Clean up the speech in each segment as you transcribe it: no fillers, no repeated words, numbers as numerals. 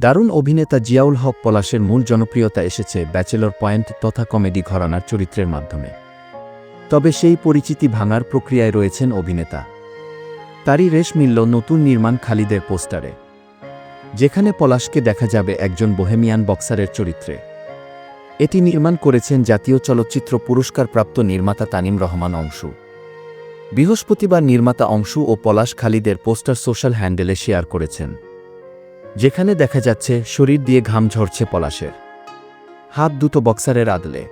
দারুণ অভিনেতা জিয়াউল হক পলাশের মূল জনপ্রিয়তা এসেছে ব্যাচেলর পয়েন্ট তথা কমেডি ঘরানার চরিত্রের মাধ্যমে। তবে সেই পরিচিতি ভাঙার প্রক্রিয়ায় রয়েছেন অভিনেতা। তারই রেশ মিলল নতুন নির্মাণ খালিদের পোস্টারে, যেখানে পলাশকে দেখা যাবে একজন বোহেমিয়ান বক্সারের চরিত্রে। এটি নির্মাণ করেছেন জাতীয় চলচ্চিত্র পুরস্কারপ্রাপ্ত নির্মাতা তানিম রহমান অংশু। বৃহস্পতিবার নির্মাতা অংশু ও পলাশ খালিদের পোস্টার সোশ্যাল হ্যান্ডেলে শেয়ার করেছেন, যেখানে দেখা যাচ্ছে শরীর দিয়ে ঘাম ঝরছে পলাশের, হাত দুটো বক্সারের আদলে,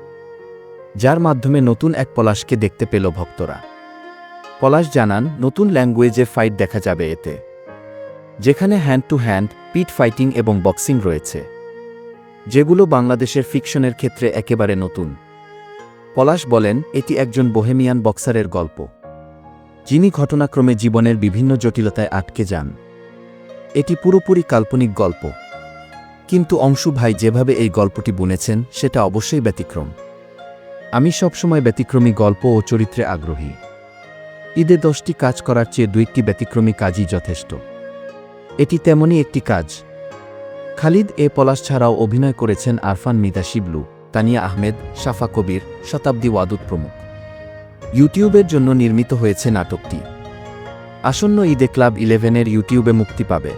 যার মাধ্যমে নতুন এক পলাশকে দেখতে পেল ভক্তরা। পলাশ জানান, নতুন ল্যাঙ্গুয়েজে ফাইট দেখা যাবে এতে, যেখানে hand to hand, pit fighting এবং বক্সিং রয়েছে, যেগুলো বাংলাদেশের ফিকশনের ক্ষেত্রে একেবারে নতুন। পলাশ বলেন, এটি একজন বোহেমিয়ান বক্সারের গল্প, যিনি ঘটনাক্রমে জীবনের বিভিন্ন জটিলতায় আটকে যান। এটি পুরোপুরি কাল্পনিক গল্প, কিন্তু অংশু ভাই যেভাবে এই গল্পটি বুনেছেন সেটা অবশ্যই ব্যতিক্রম। আমি সবসময় ব্যতিক্রমী গল্প ও চরিত্রে আগ্রহী। ঈদে 10টি কাজ করার চেয়ে 2টি ব্যতিক্রমী কাজই যথেষ্ট। এটি তেমনই একটি কাজ। খালিদ পলাশ ছাড়াও অভিনয় করেছেন আরফান মিতা শিবলু, তানিয়া আহমেদ, সাফা কবির, শতাব্দী ওয়াদুদ প্রমুখ। ইউটিউবের জন্য নির্মিত হয়েছে নাটকটি। আসন্ন ঈদে ক্লাব 11-এর ইউটিউবে মুক্তি পাবে।